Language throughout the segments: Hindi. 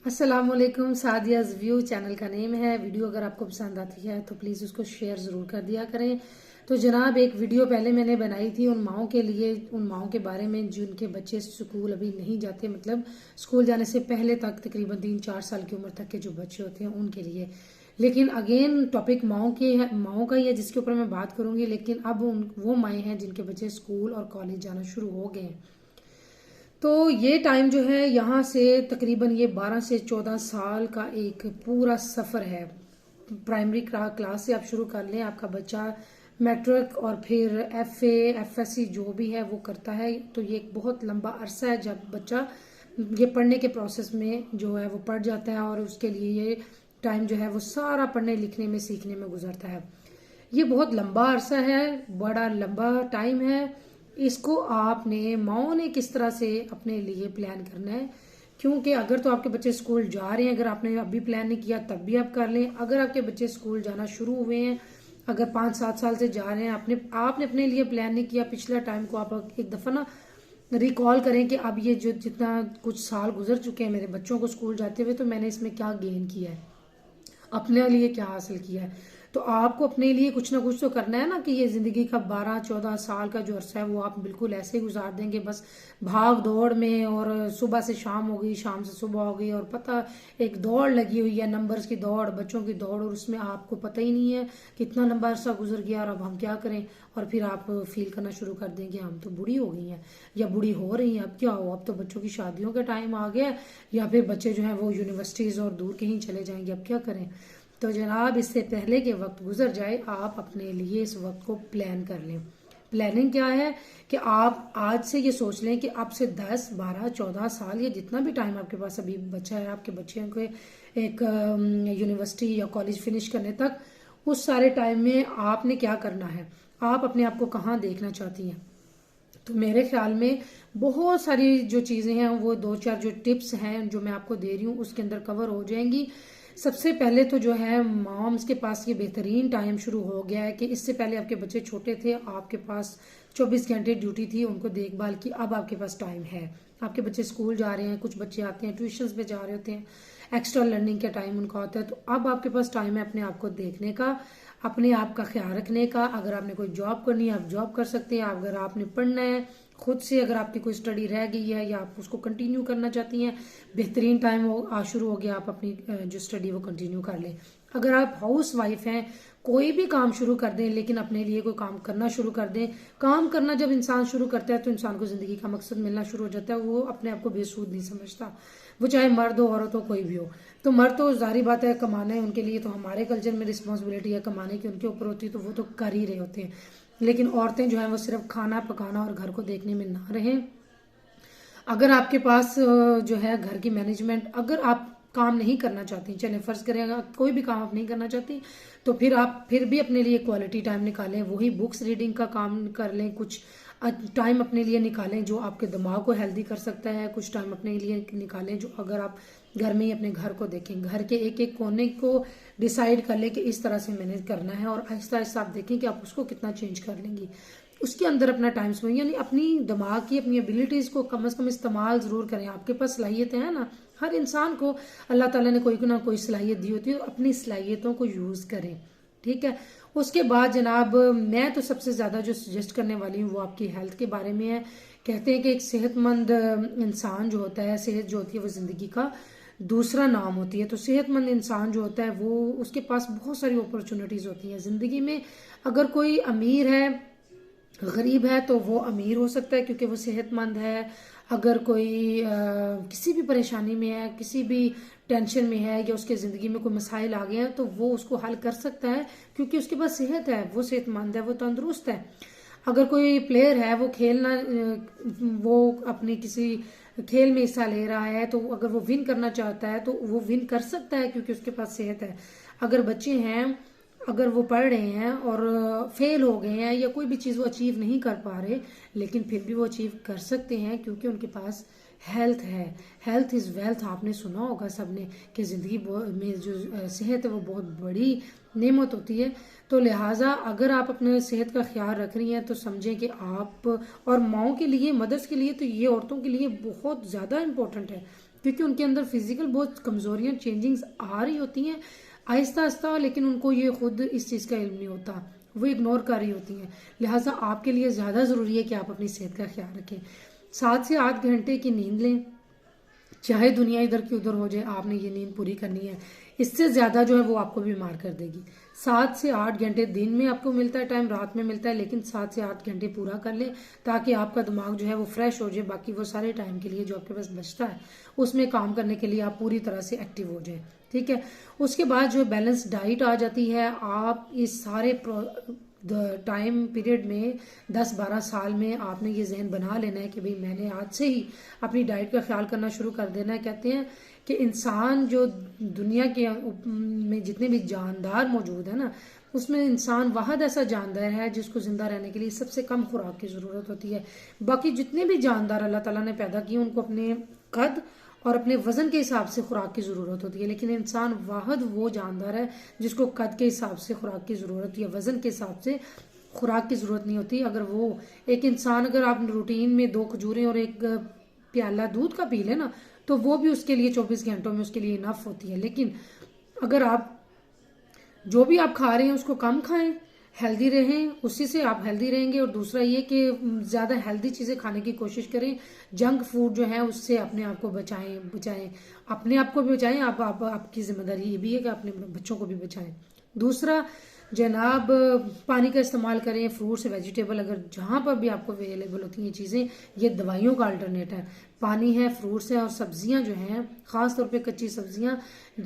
अस्सलामुअलैकुम। सादियाज़ व्यू चैनल का नेम है। वीडियो अगर आपको पसंद आती है तो प्लीज़ उसको शेयर ज़रूर कर दिया करें। तो जनाब, एक वीडियो पहले मैंने बनाई थी उन माओं के लिए, उन माओं के बारे में जिनके बच्चे स्कूल अभी नहीं जाते, मतलब स्कूल जाने से पहले तक तकरीबन 3-4 साल की उम्र तक के जो बच्चे होते हैं उनके लिए। लेकिन अगेन टॉपिक माओं के है, माओं का ही है जिसके ऊपर मैं बात करूंगी। लेकिन अब वो माएँ हैं जिनके बच्चे स्कूल और कॉलेज जाना शुरू हो गए हैं। तो ये टाइम जो है यहाँ से तकरीबन ये 12 से 14 साल का एक पूरा सफ़र है। प्राइमरी क्लास से आप शुरू कर लें, आपका बच्चा मैट्रिक और फिर एफए एफएससी जो भी है वो करता है। तो ये एक बहुत लंबा अरसा है जब बच्चा ये पढ़ने के प्रोसेस में जो है वो पढ़ जाता है, और उसके लिए ये टाइम जो है वो सारा पढ़ने लिखने में सीखने में गुजरता है। ये बहुत लंबा अरसा है, बड़ा लंबा टाइम है। इसको आपने माओ ने किस तरह से अपने लिए प्लान करना है, क्योंकि अगर तो आपके बच्चे स्कूल जा रहे हैं, अगर आपने अभी प्लान नहीं किया तब भी आप कर लें। अगर आपके बच्चे स्कूल जाना शुरू हुए हैं, अगर 5-7 साल से जा रहे हैं, आपने अपने लिए प्लान नहीं किया, पिछला टाइम को आप एक दफा ना रिकॉल करें कि अब ये जो जितना कुछ साल गुजर चुके हैं मेरे बच्चों को स्कूल जाते हुए, तो मैंने इसमें क्या गेन किया है, अपने लिए क्या हासिल किया है। तो आपको अपने लिए कुछ ना कुछ तो करना है ना, कि ये जिंदगी का 12-14 साल का जो अरसा है वो आप बिल्कुल ऐसे ही गुजार देंगे बस भाग दौड़ में, और सुबह से शाम हो गई, शाम से सुबह हो गई, और पता एक दौड़ लगी हुई है, नंबर्स की दौड़, बच्चों की दौड़, और उसमें आपको पता ही नहीं है कितना लंबा अरसा गुजर गया और अब हम क्या करें। और फिर आप फील करना शुरू कर देंगे हम तो बूढ़ी हो गई हैं या बूढ़ी हो रही हैं, अब क्या हो, अब तो बच्चों की शादियों का टाइम आ गया है, या फिर बच्चे जो हैं वो यूनिवर्सिटीज और दूर कहीं चले जाएंगे, अब क्या करें। तो जनाब, इससे पहले कि वक्त गुजर जाए आप अपने लिए इस वक्त को प्लान कर लें। प्लानिंग क्या है कि आप आज से ये सोच लें कि अब से 10-12-14 साल या जितना भी टाइम आपके पास अभी बचा है आपके बच्चे को एक यूनिवर्सिटी या कॉलेज फिनिश करने तक, उस सारे टाइम में आपने क्या करना है, आप अपने आप को कहाँ देखना चाहती हैं। तो मेरे ख्याल में बहुत सारी जो चीज़ें हैं वो 2-4 जो टिप्स हैं जो मैं आपको दे रही हूँ उसके अंदर कवर हो जाएंगी। सबसे पहले तो जो है मॉम्स के पास ये बेहतरीन टाइम शुरू हो गया है कि इससे पहले आपके बच्चे छोटे थे, आपके पास 24 घंटे ड्यूटी थी उनको देखभाल की, अब आपके पास टाइम है। आपके बच्चे स्कूल जा रहे हैं, कुछ बच्चे आते हैं ट्यूशंस पे जा रहे होते हैं, एक्स्ट्रा लर्निंग का टाइम उनका होता है। तो अब आपके पास टाइम है अपने आप को देखने का, अपने आप का ख्याल रखने का। अगर आपने कोई जॉब करनी है आप जॉब कर सकते हैं, अगर आपने पढ़ना है खुद से, अगर आपकी कोई स्टडी रह गई है या आप उसको कंटिन्यू करना चाहती हैं, बेहतरीन टाइम हो शुरू हो गया, आप अपनी जो स्टडी वो कंटिन्यू कर लें। अगर आप हाउस वाइफ हैं, कोई भी काम शुरू कर दें, लेकिन अपने लिए कोई काम करना शुरू कर दें। काम करना जब इंसान शुरू करता है तो इंसान को जिंदगी का मकसद मिलना शुरू हो जाता है, वो अपने आप को बेसूद नहीं समझता, वो चाहे मर्द हो औरत हो कोई भी हो। तो मर्द तो जाहिर बात है कमाना है उनके लिए, तो हमारे कल्चर में रिस्पॉन्सिबिलिटी है कमाने की उनके ऊपर होती है, तो वो तो कर ही रहे होते हैं। लेकिन औरतें जो है वो सिर्फ खाना पकाना और घर को देखने में ना रहें। अगर आपके पास जो है घर की मैनेजमेंट, अगर आप काम नहीं करना चाहती, चले फर्ज करें अगर कोई भी काम आप नहीं करना चाहती, तो फिर आप फिर भी अपने लिए क्वालिटी टाइम निकालें, वही बुक्स रीडिंग का काम कर लें, कुछ टाइम अपने लिए निकालें जो आपके दिमाग को हेल्दी कर सकता है, कुछ टाइम अपने लिए निकालें जो अगर आप घर में ही अपने घर को देखें, घर के एक एक कोने को डिसाइड कर लें कि इस तरह से मैनेज करना है, और आहिस्ता आहिस्ता आप देखें कि आप उसको कितना चेंज कर लेंगी। उसके अंदर अपना टाइम स्पेंड, यानी अपनी दिमाग की अपनी एबिलिटीज को कम से कम इस्तेमाल जरूर करें। आपके पास सलाहियतें हैं ना, हर इंसान को अल्लाह ताला ने कोई ना कोई सलाहियत दी होती है, अपनी सलाहियतों को यूज करें, ठीक है। उसके बाद जनाब, मैं तो सबसे ज्यादा जो सजेस्ट करने वाली हूँ वो आपकी हेल्थ के बारे में है। कहते हैं कि एक सेहतमंद इंसान जो होता है, सेहत जो होती है वो जिंदगी का दूसरा नाम होती है। तो सेहतमंद इंसान जो होता है वो उसके पास बहुत सारी अपॉर्चुनिटीज होती हैं जिंदगी में। अगर कोई अमीर है, गरीब है, तो वो अमीर हो सकता है क्योंकि वो सेहतमंद है। अगर कोई किसी भी परेशानी में है, किसी भी टेंशन में है, या उसके ज़िंदगी में कोई मसाइल आ गए हैं, तो वो उसको हल कर सकता है क्योंकि उसके पास सेहत है, वो सेहतमंद है, वो तंदुरुस्त है। अगर कोई प्लेयर है, वो खेलना वो अपनी किसी खेल में हिस्सा ले रहा है, तो अगर वो विन करना चाहता है तो वो विन कर सकता है क्योंकि उसके पास सेहत है। अगर बच्चे हैं, अगर वो पढ़ रहे हैं और फेल हो गए हैं या कोई भी चीज़ वो अचीव नहीं कर पा रहे, लेकिन फिर भी वो अचीव कर सकते हैं क्योंकि उनके पास हेल्थ है। हेल्थ इज़ वेल्थ, आपने सुना होगा सबने कि ज़िंदगी में जो सेहत है वो बहुत बड़ी नेमत होती है। तो लिहाजा अगर आप अपने सेहत का ख्याल रख रही हैं तो समझें कि आप, और माओं के लिए, मदर्स के लिए, तो ये औरतों के लिए बहुत ज़्यादा इम्पोर्टेंट है क्योंकि उनके अंदर फिजिकल बहुत कमजोरियां चेंजिंग्स आ रही होती हैं आहिस्ता आहिस्ता, लेकिन उनको ये खुद इस चीज़ का इल्म नहीं होता, वो इग्नोर कर रही होती हैं। लिहाजा आपके लिए ज़्यादा ज़रूरी है कि आप अपनी सेहत का ख्याल रखें। 7 से 8 घंटे की नींद लें, चाहे दुनिया इधर की उधर हो जाए, आपने ये नींद पूरी करनी है। इससे ज़्यादा जो है वो आपको बीमार कर देगी। 7 से 8 घंटे दिन में आपको मिलता है टाइम, रात में मिलता है, लेकिन 7 से 8 घंटे पूरा कर लें ताकि आपका दिमाग जो है वो फ्रेश हो जाए। बाकी वो सारे टाइम के लिए जो आपके पास बचता है उसमें काम करने के लिए आप पूरी तरह से एक्टिव हो जाए, ठीक है। उसके बाद जो बैलेंस डाइट आ जाती है। आप इस सारे टाइम पीरियड में 10-12 साल में आपने ये जहन बना लेना है कि भाई मैंने आज से ही अपनी डाइट का ख्याल करना शुरू कर देना है। कहते हैं कि इंसान जो दुनिया के में जितने भी जानदार मौजूद है ना, उसमें इंसान वाहद ऐसा जानदार है जिसको जिंदा रहने के लिए सबसे कम खुराक की ज़रूरत होती है। बाकी जितने भी जानदार अल्लाह ताला ने पैदा किए उनको अपने कद और अपने वजन के हिसाब से खुराक की ज़रूरत होती है, लेकिन इंसान वाहद वो जानदार है जिसको कद के हिसाब से खुराक की ज़रूरत या वजन के हिसाब से खुराक की ज़रूरत नहीं होती। अगर वो एक इंसान, अगर आप रूटीन में 2 खजूरें और 1 प्याला दूध का पी ले ना, तो वो भी उसके लिए 24 घंटों में उसके लिए इनफ होती है। लेकिन अगर आप जो भी आप खा रहे हैं उसको कम खाएं, हेल्दी रहें, उसी से आप हेल्दी रहेंगे। और दूसरा ये कि ज़्यादा हेल्दी चीज़ें खाने की कोशिश करें। जंक फूड जो है उससे अपने आप को बचाएं, अपने आप को भी बचाएं। आपकी जिम्मेदारी ये भी है कि अपने बच्चों को भी बचाएं। दूसरा जनाब, पानी का इस्तेमाल करें, फ्रूट्स वेजिटेबल अगर जहाँ पर भी आपको अवेलेबल होती हैं चीज़ें, ये दवाइयों का अल्टरनेट है। पानी है, फ्रूट्स है और सब्जियां जो हैं, ख़ास तौर पे कच्ची सब्जियां,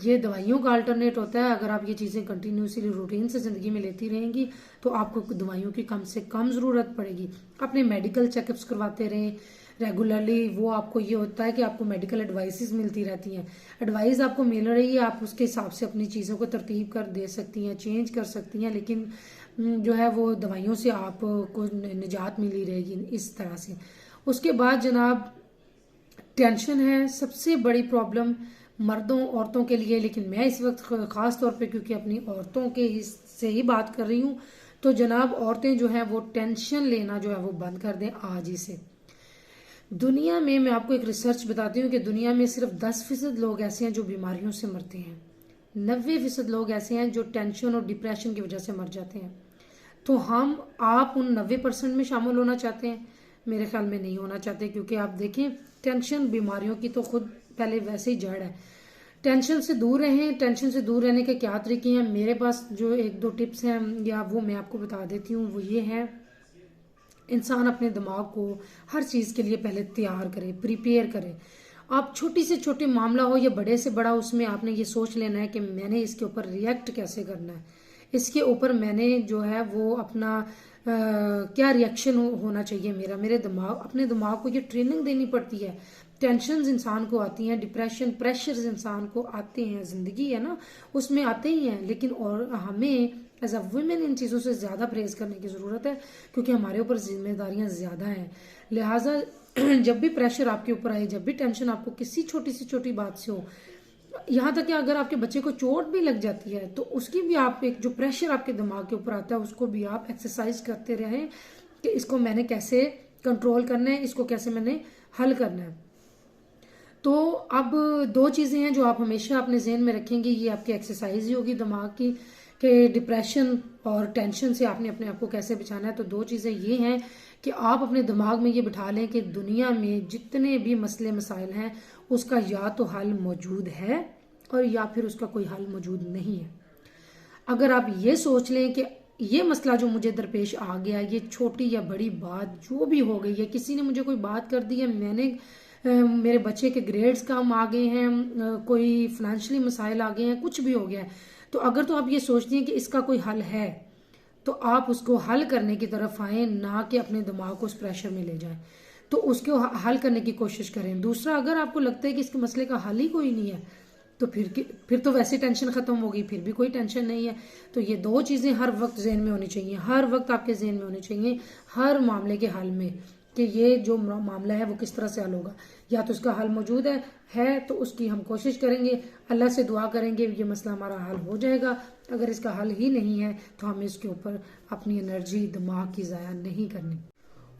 ये दवाइयों का अल्टरनेट होता है। अगर आप ये चीज़ें कंटिन्यूसली रूटीन से ज़िंदगी में लेती रहेंगी तो आपको दवाइयों की कम से कम ज़रूरत पड़ेगी। अपने मेडिकल चेकअप्स करवाते रहें रेगुलरली। वो आपको ये होता है कि आपको मेडिकल एडवाइसेस मिलती रहती हैं, एडवाइस आपको मिल रही है, आप उसके हिसाब से अपनी चीज़ों को तरतीब कर दे सकती हैं, चेंज कर सकती हैं। लेकिन जो है वो दवाइयों से आपको निजात मिली रहेगी इस तरह से। उसके बाद जनाब, टेंशन है सबसे बड़ी प्रॉब्लम मर्दों औरतों के लिए, लेकिन मैं इस वक्त ख़ास तौर पे क्योंकि अपनी औरतों के से ही बात कर रही हूँ, तो जनाब औरतें जो हैं वो टेंशन लेना जो है वो बंद कर दें आज ही से। दुनिया में मैं आपको एक रिसर्च बताती हूँ कि दुनिया में सिर्फ 10% लोग ऐसे हैं जो बीमारियों से मरते हैं, 90% लोग ऐसे हैं जो टेंशन और डिप्रेशन की वजह से मर जाते हैं। तो आप उन 90% में शामिल होना चाहते हैं? मेरे ख्याल में नहीं होना चाहते, क्योंकि आप देखें टेंशन बीमारियों की तो खुद पहले वैसे ही जड़ है। टेंशन से दूर रहें। टेंशन से दूर रहने के क्या तरीके हैं, मेरे पास जो 1-2 टिप्स हैं या वो मैं आपको बता देती हूँ। वो ये है, इंसान अपने दिमाग को हर चीज़ के लिए पहले तैयार करे, प्रिपेयर करे। आप छोटी से छोटी मामला हो या बड़े से बड़ा, उसमें आपने ये सोच लेना है कि मैंने इसके ऊपर रिएक्ट कैसे करना है, इसके ऊपर मैंने जो है वो अपना क्या रिएक्शन होना चाहिए मेरा। मेरे अपने दिमाग को ये ट्रेनिंग देनी पड़ती है। टेंशन इंसान को आती हैं, डिप्रेशन प्रेशर इंसान को आते हैं, जिंदगी है ना उसमें आते ही हैं, लेकिन और हमें एज अ वुमेन इन चीज़ों से ज़्यादा परहेज करने की ज़रूरत है, क्योंकि हमारे ऊपर जिम्मेदारियां ज़्यादा हैं। लिहाजा जब भी प्रेशर आपके ऊपर आए, जब भी टेंशन आपको किसी छोटी से छोटी बात से हो, यहाँ तक कि अगर आपके बच्चे को चोट भी लग जाती है तो उसकी भी आप एक जो प्रेशर आपके दिमाग के ऊपर आता है उसको भी आप एक्सरसाइज करते रहें कि इसको मैंने कैसे कंट्रोल करना है, इसको कैसे मैंने हल करना है। तो अब 2 चीज़ें हैं जो आप हमेशा अपने जहन में रखेंगे, ये आपकी एक्सरसाइज ही होगी दिमाग की, कि डिप्रेशन और टेंशन से आपने अपने आप को कैसे बचाना है। तो 2 चीज़ें ये हैं कि आप अपने दिमाग में ये बिठा लें कि दुनिया में जितने भी मसले मसाइल हैं उसका या तो हल मौजूद है और या फिर उसका कोई हल मौजूद नहीं है। अगर आप ये सोच लें कि ये मसला जो मुझे दरपेश आ गया, ये छोटी या बड़ी बात जो भी हो गई है, किसी ने मुझे कोई बात कर दी है, मेरे बच्चे के ग्रेड्स कम आ गए हैं, कोई फाइनेंशियली मसाइल आ गए हैं, कुछ भी हो गया है, तो अगर तो आप ये सोचती हैं कि इसका कोई हल है तो आप उसको हल करने की तरफ आए, ना कि अपने दिमाग को उस प्रेशर में ले जाएं। तो उसको हल करने की कोशिश करें। दूसरा, अगर आपको लगता है कि इसके मसले का हल ही कोई नहीं है तो फिर तो वैसे टेंशन खत्म हो गई, फिर भी कोई टेंशन नहीं है। तो ये 2 चीज़ें हर वक्त जहन में होनी चाहिए, हर वक्त आपके जहन में होनी चाहिए, हर मामले के हल में, कि ये जो मामला है वो किस तरह से हल होगा। या तो उसका हल मौजूद है तो उसकी हम कोशिश करेंगे, अल्लाह से दुआ करेंगे ये मसला हमारा हल हो जाएगा। अगर इसका हल ही नहीं है तो हमें इसके ऊपर अपनी एनर्जी दिमाग की ज़ाया नहीं करनी।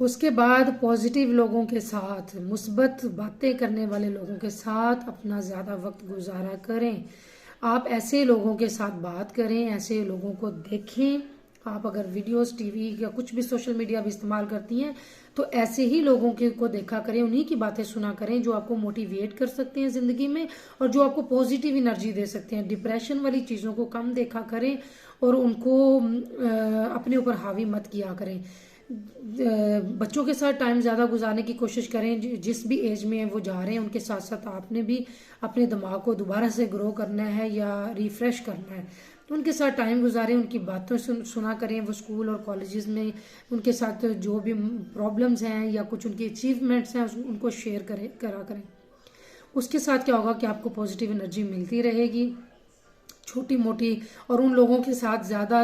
उसके बाद पॉजिटिव लोगों के साथ, मुस्बत बातें करने वाले लोगों के साथ अपना ज़्यादा वक्त गुजारा करें। आप ऐसे लोगों के साथ बात करें, ऐसे लोगों को देखें। आप अगर वीडियोस, टीवी या कुछ भी सोशल मीडिया भी इस्तेमाल करती हैं तो ऐसे ही लोगों के को देखा करें, उन्हीं की बातें सुना करें जो आपको मोटिवेट कर सकते हैं ज़िंदगी में और जो आपको पॉजिटिव एनर्जी दे सकते हैं। डिप्रेशन वाली चीज़ों को कम देखा करें और उनको अपने ऊपर हावी मत किया करें। बच्चों के साथ टाइम ज़्यादा गुजारने की कोशिश करें। जिस भी एज में वो जा रहे हैं उनके साथ साथ आपने भी अपने दिमाग को दोबारा से ग्रो करना है या रिफ्रेश करना है, तो उनके साथ टाइम गुजारें, उनकी बातों सुना करें। वो स्कूल और कॉलेजेस में उनके साथ जो भी प्रॉब्लम्स हैं या कुछ उनकी अचीवमेंट्स हैं उनको शेयर करा करें। उसके साथ क्या होगा कि आपको पॉजिटिव एनर्जी मिलती रहेगी छोटी मोटी। और उन लोगों के साथ ज़्यादा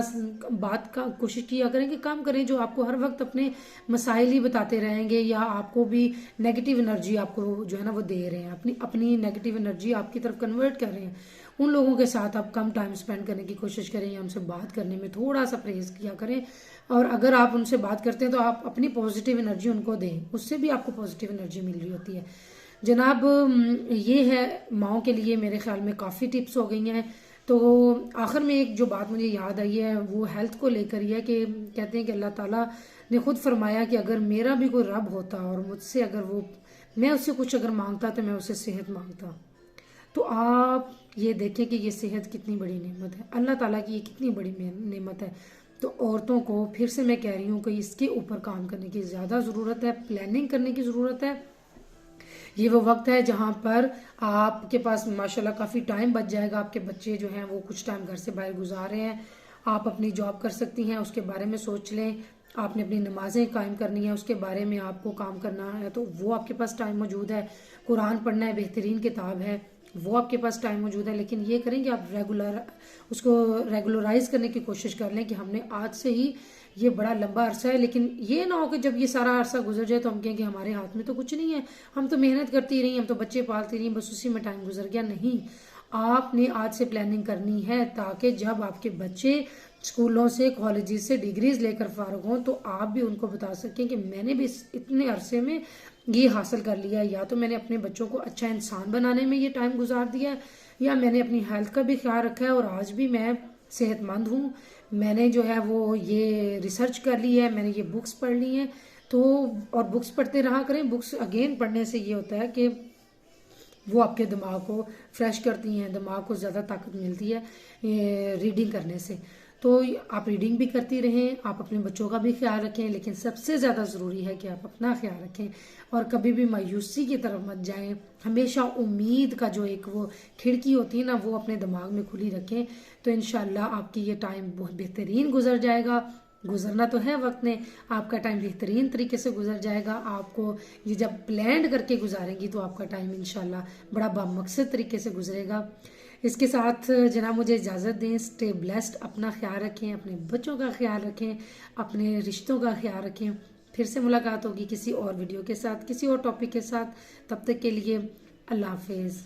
बात का कोशिश किया करें कि काम करें जो आपको हर वक्त अपने मसाइल ही बताते रहेंगे या आपको भी नेगेटिव एनर्जी आपको जो है ना वो दे रहे हैं, अपनी अपनी नेगेटिव एनर्जी आपकी तरफ कन्वर्ट कर रहे हैं। उन लोगों के साथ आप कम टाइम स्पेंड करने की कोशिश करें या उनसे बात करने में थोड़ा सा परहेज किया करें। और अगर आप उनसे बात करते हैं तो आप अपनी पॉजिटिव एनर्जी उनको दें, उससे भी आपको पॉजिटिव एनर्जी मिल रही होती है। जनाब, ये है माओ के लिए मेरे ख्याल में काफ़ी टिप्स हो गई हैं। तो आखिर में एक जो बात मुझे याद आई है वो हेल्थ को लेकर ही है कि कहते हैं कि अल्लाह ताला ने खुद फरमाया कि अगर मेरा भी कोई रब होता और मुझसे अगर वो मैं उससे कुछ अगर मांगता तो मैं उससे सेहत मांगता। तो आप ये देखें कि ये सेहत कितनी बड़ी नेमत है, अल्लाह ताला की ये कितनी बड़ी नेमत है। तो औरतों को फिर से मैं कह रही हूँ कि इसके ऊपर काम करने की ज़्यादा ज़रूरत है, प्लानिंग करने की ज़रूरत है। ये वो वक्त है जहाँ पर आपके पास माशाल्लाह काफ़ी टाइम बच जाएगा। आपके बच्चे जो हैं वो कुछ टाइम घर से बाहर गुजार रहे हैं, आप अपनी जॉब कर सकती हैं, उसके बारे में सोच लें। आपने अपनी नमाजें कायम करनी है, उसके बारे में आपको काम करना है, तो वो आपके पास टाइम मौजूद है। कुरान पढ़ना है, बेहतरीन किताब है, वो आपके पास टाइम मौजूद है। लेकिन ये करें कि आप उसको रेगुलराइज करने की कोशिश कर लें कि हमने आज से ही, ये बड़ा लंबा अरसा है, लेकिन ये ना हो कि जब ये सारा अरसा गुजर जाए तो हम कहें कि हमारे हाथ में तो कुछ नहीं है, हम तो मेहनत करती रही, हम तो बच्चे पालती रही, बस उसी में टाइम गुजर गया। नहीं, आपने आज से प्लानिंग करनी है ताकि जब आपके बच्चे स्कूलों से, कॉलेजेस से डिग्रीज लेकर फारुग हों तो आप भी उनको बता सकें कि मैंने भी इतने अरसे में ये हासिल कर लिया है। या तो मैंने अपने बच्चों को अच्छा इंसान बनाने में ये टाइम गुजार दिया है, या मैंने अपनी हेल्थ का भी ख्याल रखा है और आज भी मैं सेहतमंद हूँ। मैंने जो है वो ये रिसर्च कर ली है, मैंने ये बुक्स पढ़ ली हैं। तो और बुक्स पढ़ते रहा करें। बुक्स अगेन पढ़ने से ये होता है कि वो आपके दिमाग को फ्रेश करती हैं, दिमाग को ज़्यादा ताकत मिलती है रीडिंग करने से। तो आप रीडिंग भी करती रहें, आप अपने बच्चों का भी ख्याल रखें, लेकिन सबसे ज़्यादा ज़रूरी है कि आप अपना ख्याल रखें और कभी भी मायूसी की तरफ मत जाएं। हमेशा उम्मीद का जो एक वो खिड़की होती है ना, वो अपने दिमाग में खुली रखें। तो इंशाल्लाह आपकी ये टाइम बहुत बेहतरीन गुजर जाएगा। गुजरना तो है वक्त ने, आपका टाइम बेहतरीन तरीके से गुजर जाएगा। आपको ये जब प्लान करके गुजारेंगी तो आपका टाइम इंशाल्लाह बड़ा बामकसद तरीके से गुजरेगा। इसके साथ जनाब मुझे इजाज़त दें। स्टे ब्लेस्ड, अपना ख्याल रखें, अपने बच्चों का ख्याल रखें, अपने रिश्तों का ख्याल रखें। फिर से मुलाकात होगी किसी और वीडियो के साथ, किसी और टॉपिक के साथ। तब तक के लिए अल्लाह हाफिज़।